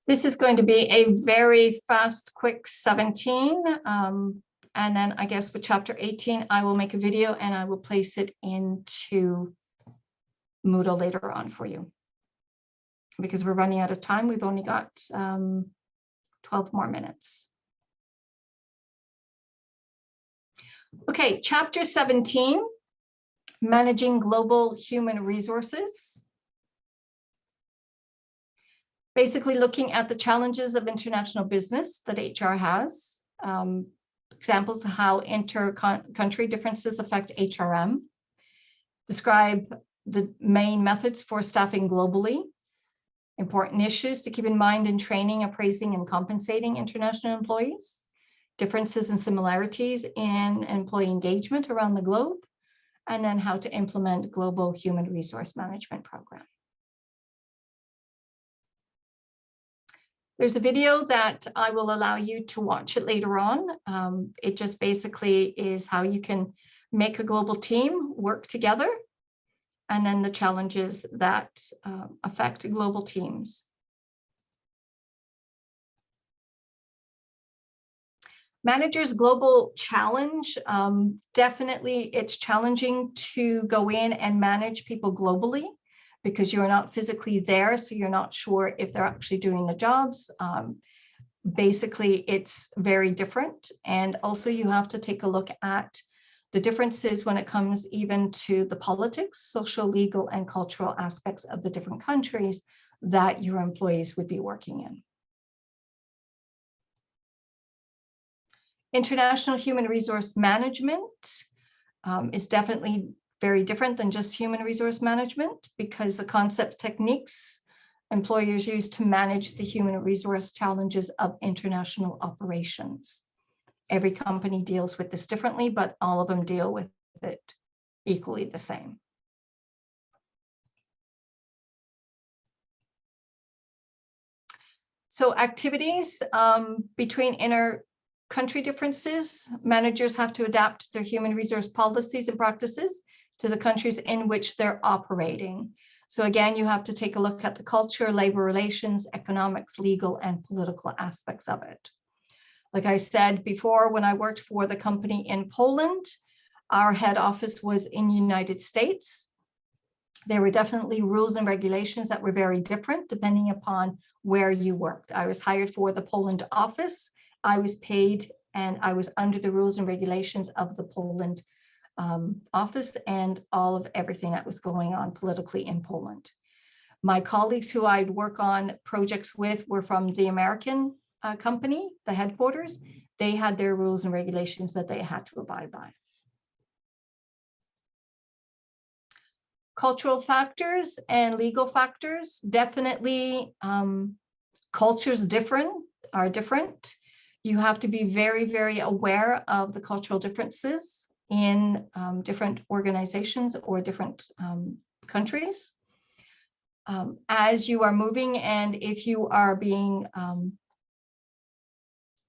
This is going to be a very fast, quick 17. And then I guess with chapter 18, I will make a video and I will place it into Moodle later on for you. Because we're running out of time. We've only got 12 more minutes. Okay, chapter 17, managing global human resources. Basically looking at the challenges of international business that HR has. Examples of how inter-country differences affect HRM. Describe the main methods for staffing globally. Important issues to keep in mind in training, appraising, and compensating international employees. Differences and similarities in employee engagement around the globe. And then how to implement global human resource management program. There's a video that I will allow you to watch it later on. It just basically is how you can make a global team work together, and then the challenges that affect global teams. Manager's global challenge, definitely it's challenging to go in and manage people globally, because you're not physically there, so you're not sure if they're actually doing the jobs. Basically, it's very different. And also you have to take a look at the differences when it comes even to the politics, social, legal, and cultural aspects of the different countries that your employees would be working in. International human resource management is definitely very different than just human resource management, because the concepts, techniques employers use to manage the human resource challenges of international operations. Every company deals with this differently, but all of them deal with it equally the same. So activities between inter-country differences, managers have to adapt their human resource policies and practices to the countries in which they're operating. So again, you have to take a look at the culture, labor relations, economics, legal, and political aspects of it. Like I said before, when I worked for the company in Poland, our head office was in the United States. There were definitely rules and regulations that were very different depending upon where you worked. I was hired for the Poland office. I was paid and I was under the rules and regulations of the Poland office and all of everything that was going on politically in Poland. My colleagues who I'd work on projects with were from the American company, the headquarters. They had their rules and regulations that they had to abide by. Cultural factors and legal factors, definitely cultures are different. You have to be very, very aware of the cultural differences in different organizations or different countries. As you are moving, and if you are being,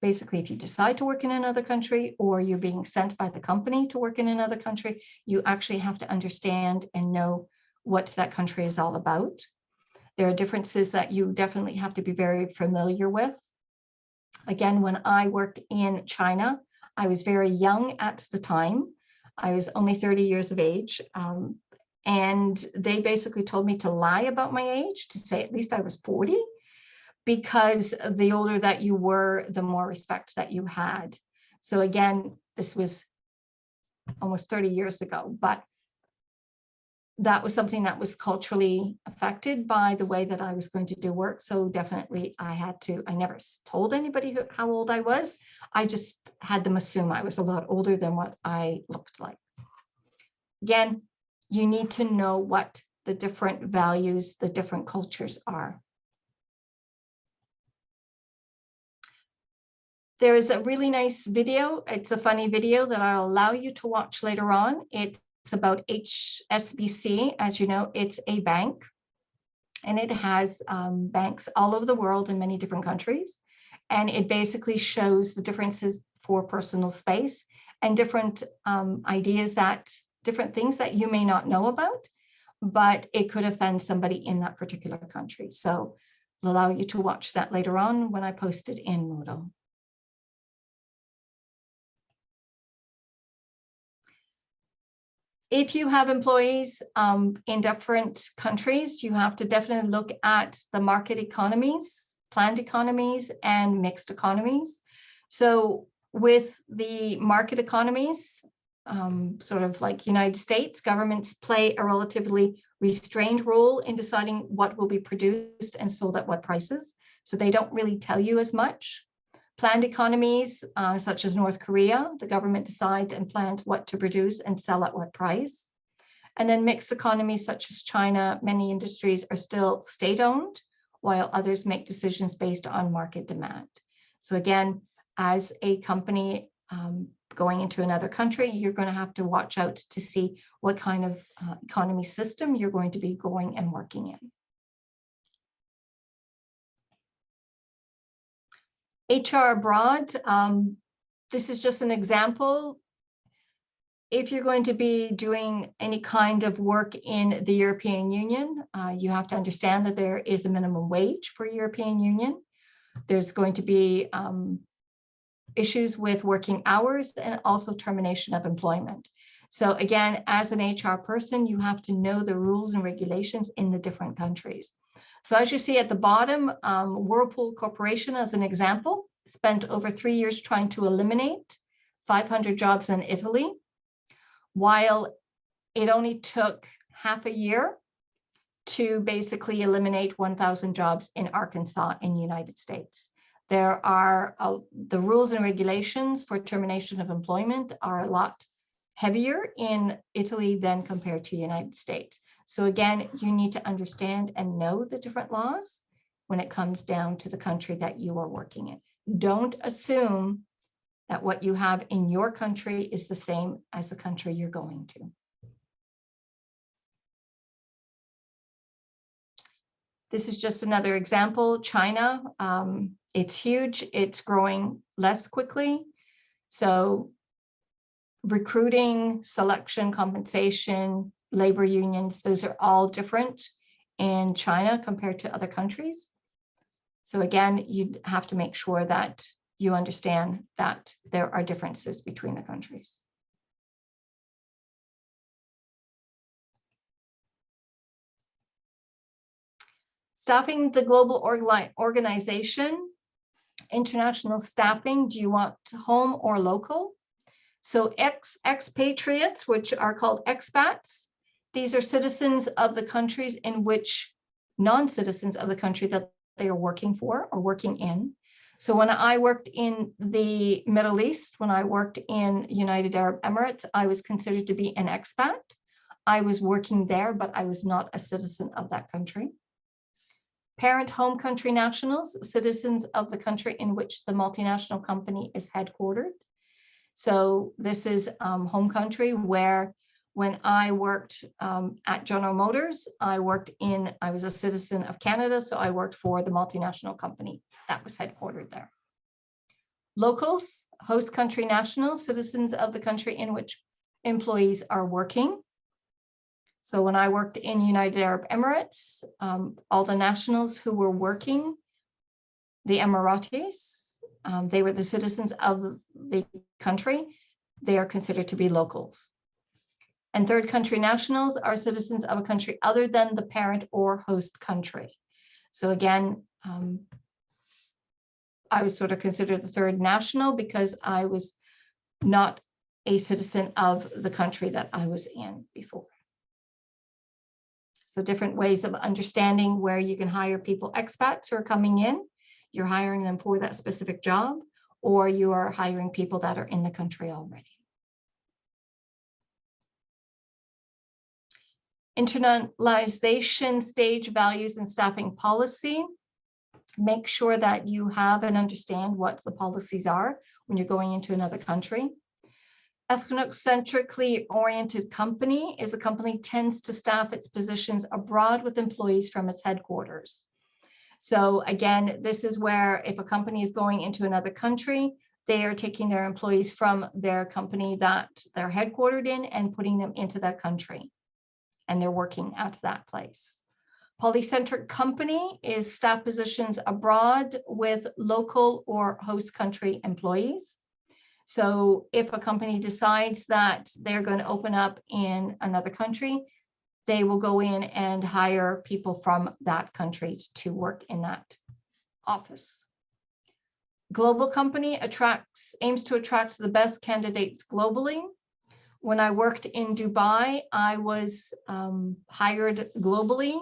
basically if you decide to work in another country or you're being sent by the company to work in another country, you actually have to understand and know what that country is all about. There are differences that you definitely have to be very familiar with. Again, when I worked in China, I was very young at the time. I was only 30 years of age. And they basically told me to lie about my age, to say at least I was 40, because the older that you were, the more respect that you had. So again, this was almost 30 years ago, but that was something that was culturally affected by the way that I was going to do work. So definitely I never told anybody how old I was. I just had them assume I was a lot older than what I looked like. Again, you need to know what the different values, the different cultures are. There is a really nice video. It's a funny video that I'll allow you to watch later on. It's about HSBC. As you know, it's a bank, and it has banks all over the world in many different countries. And it basically shows the differences for personal space and different ideas different things that you may not know about, but it could offend somebody in that particular country. So allow you to watch that later on when I post it in Moodle. If you have employees in different countries, you have to definitely look at the market economies, planned economies, and mixed economies. So with the market economies, sort of like United States, governments play a relatively restrained role in deciding what will be produced and sold at what prices. So they don't really tell you as much. Planned economies, such as North Korea, the government decides and plans what to produce and sell at what price. And then mixed economies, such as China, many industries are still state-owned, while others make decisions based on market demand. So again, as a company going into another country, you're going to have to watch out to see what kind of economy system you're going to be going and working in. HR abroad, this is just an example. If you're going to be doing any kind of work in the European Union, you have to understand that there is a minimum wage for European Union. There's going to be issues with working hours and also termination of employment. So again, as an HR person, you have to know the rules and regulations in the different countries. So as you see at the bottom, Whirlpool Corporation, as an example, spent over 3 years trying to eliminate 500 jobs in Italy, while it only took half a year to basically eliminate 1,000 jobs in Arkansas in the United States. There are the rules and regulations for termination of employment are a lot heavier in Italy than compared to the United States. So again, you need to understand and know the different laws when it comes down to the country that you are working in. Don't assume that what you have in your country is the same as the country you're going to. This is just another example. China, it's huge. It's growing less quickly. So recruiting, selection, compensation, labor unions, those are all different in China compared to other countries. So again, you have to make sure that you understand that there are differences between the countries. Staffing the global organization, international staffing, do you want home or local? So expatriates, which are called expats, these are citizens of the countries in which non-citizens of the country that they are working for or working in. So when I worked in the Middle East, when I worked in United Arab Emirates, I was considered to be an expat. I was working there, but I was not a citizen of that country. Parent home country nationals, citizens of the country in which the multinational company is headquartered. So this is home country where when I worked at General Motors, I was a citizen of Canada, so I worked for the multinational company that was headquartered there. Locals, host country nationals, citizens of the country in which employees are working. So when I worked in United Arab Emirates, all the nationals who were working, the Emiratis, they were the citizens of the country. They are considered to be locals. And third country nationals are citizens of a country other than the parent or host country. So again, I was sort of considered the third national because I was not a citizen of the country that I was in before. So different ways of understanding where you can hire people, expats who are coming in, you're hiring them for that specific job, or you are hiring people that are in the country already. Internalization stage, values, and staffing policy. Make sure that you have and understand what the policies are when you're going into another country. Ethnocentrically oriented company is a company tends to staff its positions abroad with employees from its headquarters. So again, this is where if a company is going into another country, they are taking their employees from their company that they're headquartered in and putting them into that country. And they're working out of that place. Polycentric company is staff positions abroad with local or host country employees. So if a company decides that they're going to open up in another country, they will go in and hire people from that country to work in that office. Global company aims to attract the best candidates globally. When I worked in Dubai, I was hired globally.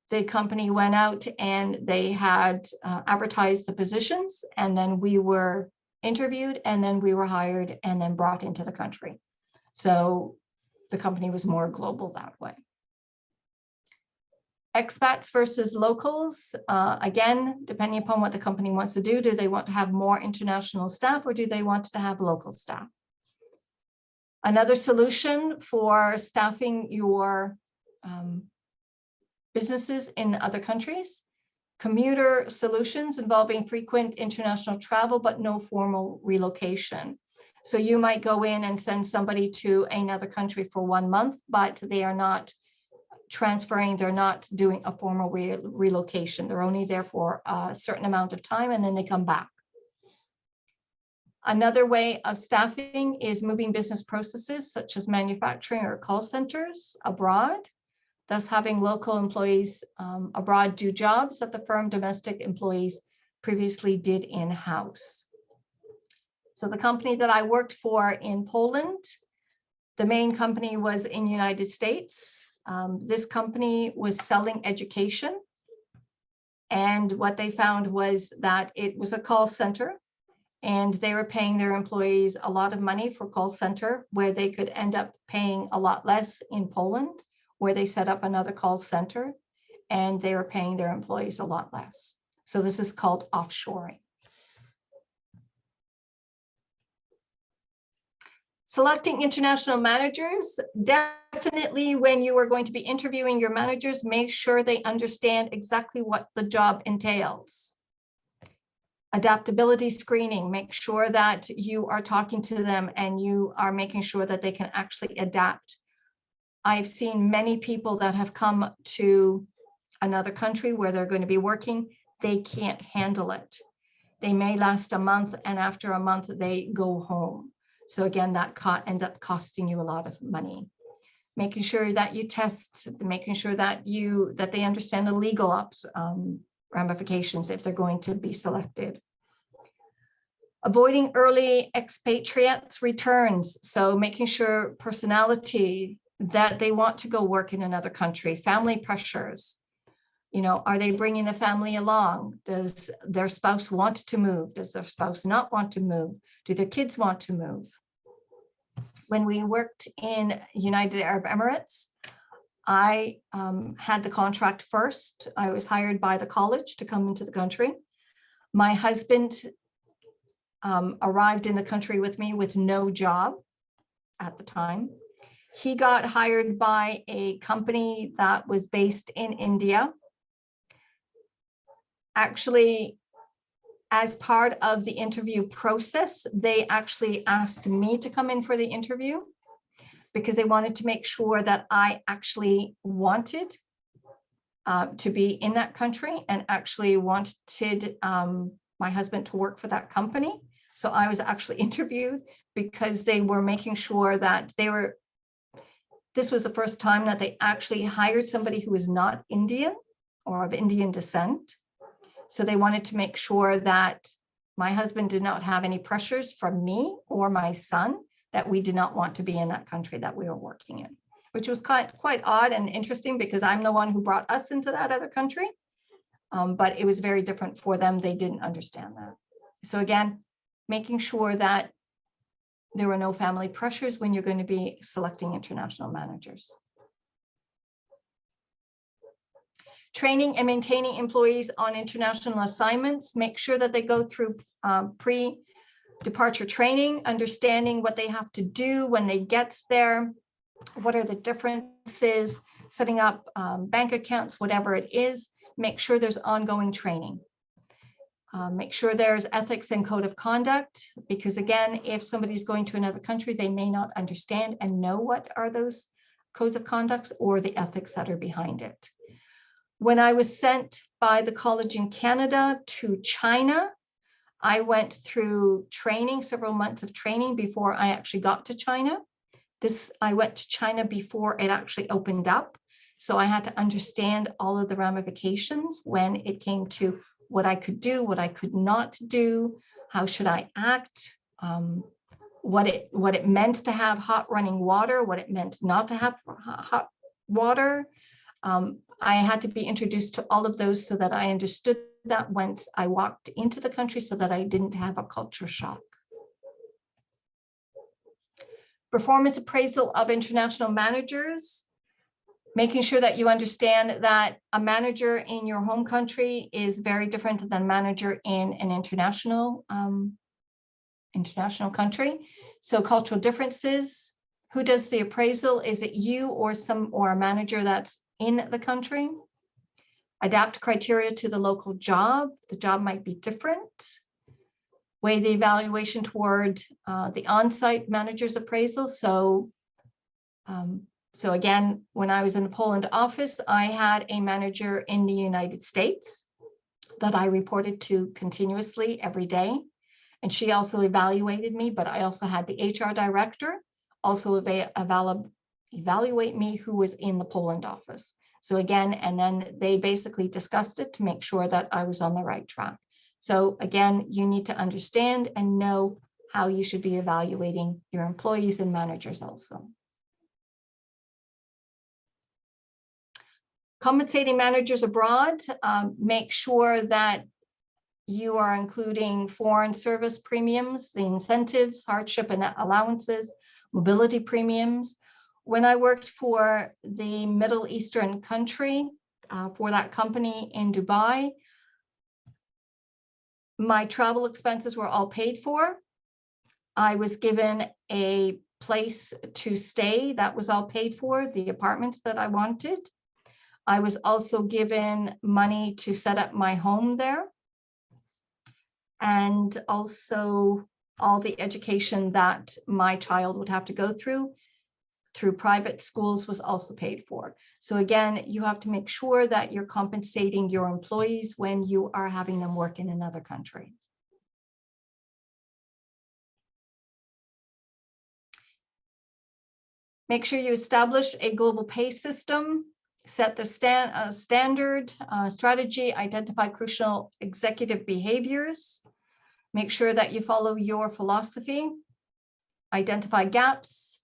The company went out and they had advertised the positions, and then we were interviewed, and then we were hired and then brought into the country. So the company was more global that way. Expats versus locals, again, depending upon what the company wants to do they want to have more international staff, or do they want to have local staff? Another solution for staffing your businesses in other countries, commuter solutions involving frequent international travel, but no formal relocation. So you might go in and send somebody to another country for 1 month, but they are not transferring, they're not doing a formal relocation. They're only there for a certain amount of time and then they come back. Another way of staffing is moving business processes such as manufacturing or call centers abroad, thus having local employees abroad do jobs that the firm domestic employees previously did in-house. So the company that I worked for in Poland, the main company was in the United States. This company was selling education. And what they found was that it was a call center, and they were paying their employees a lot of money for call center, where they could end up paying a lot less in Poland, where they set up another call center, and they were paying their employees a lot less. So this is called offshoring. Selecting international managers, definitely when you are going to be interviewing your managers, make sure they understand exactly what the job entails. Adaptability screening, make sure that you are talking to them and you are making sure that they can actually adapt. I've seen many people that have come to another country where they're going to be working, they can't handle it. They may last a month, and after a month they go home. So again, that ends up costing you a lot of money. Making sure that you test, making sure that they understand the legal ramifications if they're going to be selected. Avoiding early expatriates returns. So making sure personality, that they want to go work in another country, family pressures. You know, are they bringing the family along? Does their spouse want to move? Does their spouse not want to move? Do their kids want to move? When we worked in United Arab Emirates, I had the contract first. I was hired by the college to come into the country. My husband arrived in the country with me with no job at the time. He got hired by a company that was based in India. Actually, as part of the interview process, they actually asked me to come in for the interview because they wanted to make sure that I actually wanted to be in that country and actually wanted my husband to work for that company. So I was actually interviewed because they were making sure that this was the first time that they actually hired somebody who was not Indian or of Indian descent. So they wanted to make sure that my husband did not have any pressures from me or my son, that we did not want to be in that country that we were working in, which was quite odd and interesting because I'm the one who brought us into that other country. But it was very different for them. They didn't understand that. So again, making sure that there were no family pressures when you're going to be selecting international managers. Training and maintaining employees on international assignments. Make sure that they go through pre-departure training, understanding what they have to do when they get there, what are the differences, setting up bank accounts, whatever it is. Make sure there's ongoing training. Make sure there's ethics and code of conduct, because again, if somebody's going to another country, they may not understand and know what are those codes of conduct or the ethics that are behind it. When I was sent by the college in Canada to China, I went through training, several months of training before I actually got to China. I went to China before it actually opened up. So I had to understand all of the ramifications when it came to what I could do, what I could not do, how should I act, what it meant to have hot running water, what it meant not to have hot water. I had to be introduced to all of those so that I understood that once I walked into the country, so that I didn't have a culture shock. Performance appraisal of international managers, making sure that you understand that a manager in your home country is very different than a manager in an international country. So cultural differences. Who does the appraisal? Is it you or a manager that's in the country? Adapt criteria to the local job. The job might be different. Weigh the evaluation toward the on-site manager's appraisal. So again, when I was in the Poland office, I had a manager in the United States that I reported to continuously every day. And she also evaluated me, but I also had the HR director also evaluate me, who was in the Poland office. So again, and then they basically discussed it to make sure that I was on the right track. So again, you need to understand and know how you should be evaluating your employees and managers also. Compensating managers abroad, make sure that you are including foreign service premiums, the incentives, hardship and allowances, mobility premiums. When I worked for the Middle Eastern country, for that company in Dubai, my travel expenses were all paid for. I was given a place to stay that was all paid for, the apartment that I wanted. I was also given money to set up my home there. And also all the education that my child would have to go through private schools was also paid for. So again, you have to make sure that you're compensating your employees when you are having them work in another country. Make sure you establish a global pay system, set the standard strategy, identify crucial executive behaviors, make sure that you follow your philosophy, identify gaps,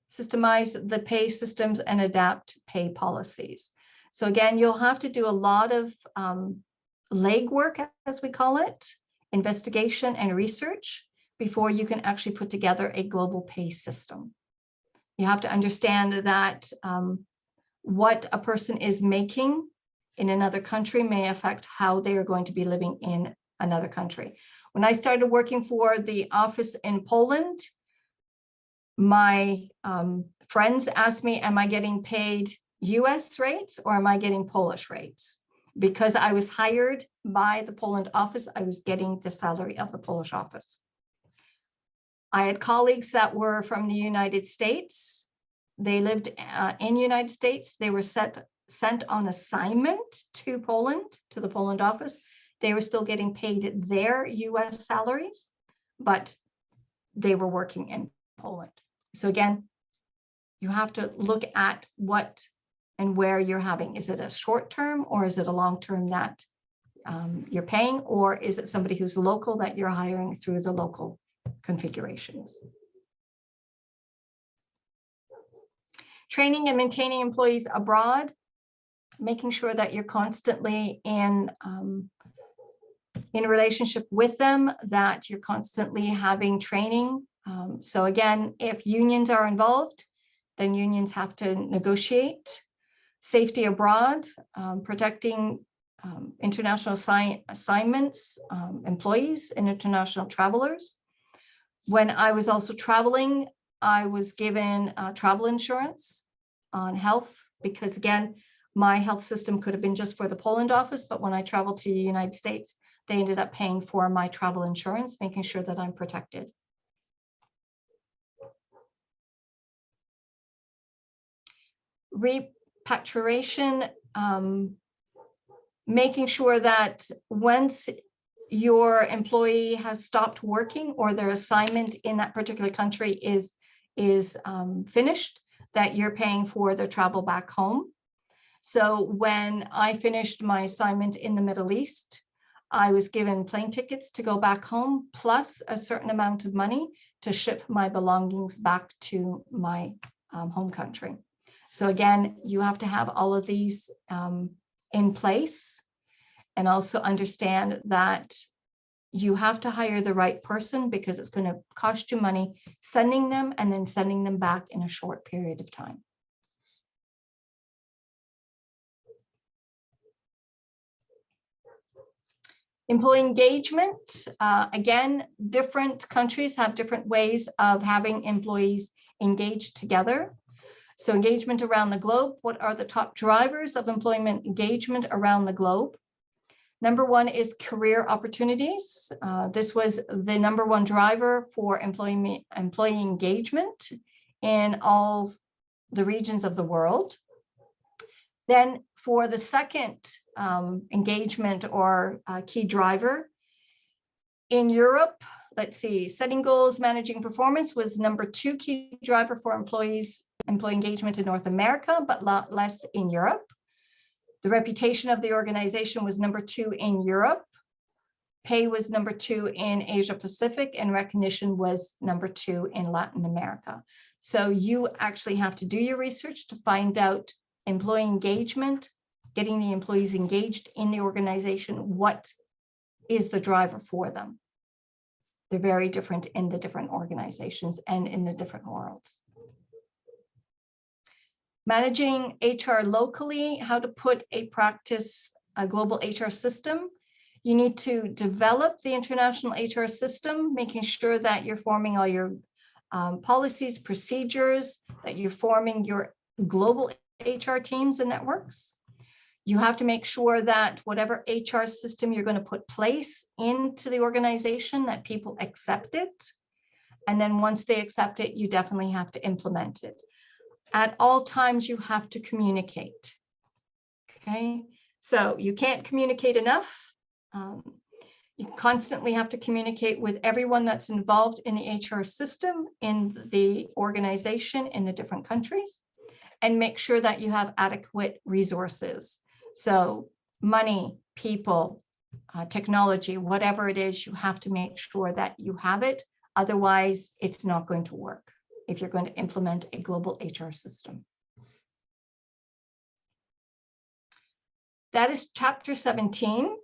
systemize the pay systems, and adapt pay policies. So again, you'll have to do a lot of legwork, as we call it, investigation and research before you can actually put together a global pay system. You have to understand that what a person is making in another country may affect how they are going to be living in another country. When I started working for the office in Poland, my friends asked me, am I getting paid US rates or am I getting Polish rates? Because I was hired by the Poland office, I was getting the salary of the Polish office. I had colleagues that were from the United States. They lived in the United States. They were sent on assignment to Poland, to the Poland office. They were still getting paid their US salaries, but they were working in Poland. So again, you have to look at what and where you're having. Is it a short term or is it a long term that you're paying, or is it somebody who's local that you're hiring through the local configurations? Training and maintaining employees abroad, making sure that you're constantly in relationship with them, that you're constantly having training. So again, if unions are involved, then unions have to negotiate. Safety abroad, protecting international assignments, employees and international travelers. When I was also traveling, I was given travel insurance on health, because again, my health system could have been just for the Poland office, but when I traveled to the United States, they ended up paying for my travel insurance, making sure that I'm protected. Repatriation, making sure that once your employee has stopped working or their assignment in that particular country is finished, that you're paying for their travel back home. So when I finished my assignment in the Middle East, I was given plane tickets to go back home, plus a certain amount of money to ship my belongings back to my home country. So again, you have to have all of these in place, and also understand that you have to hire the right person, because it's going to cost you money sending them and then sending them back in a short period of time. Employee engagement, again, different countries have different ways of having employees engaged together. So engagement around the globe, what are the top drivers of employment engagement around the globe? Number one is career opportunities. This was the number one driver for employee engagement in all the regions of the world. Then for the second engagement or key driver, in Europe, let's see, setting goals, managing performance was number two key driver for employee engagement in North America, but a lot less in Europe. The reputation of the organization was number two in Europe. Pay was number two in Asia Pacific, and recognition was number two in Latin America. So you actually have to do your research to find out employee engagement, getting the employees engaged in the organization. What is the driver for them? They're very different in the different organizations and in the different worlds. Managing HR locally, how to put a global HR system. You need to develop the international HR system, making sure that you're forming all your policies, procedures, that you're forming your global HR teams and networks. You have to make sure that whatever HR system you're going to put place into the organization, that people accept it. And then once they accept it, you definitely have to implement it. At all times, you have to communicate. Okay, so you can't communicate enough. You constantly have to communicate with everyone that's involved in the HR system in the organization in the different countries, and make sure that you have adequate resources. So money, people, technology, whatever it is, you have to make sure that you have it. Otherwise, it's not going to work if you're going to implement a global HR system. That is chapter 17.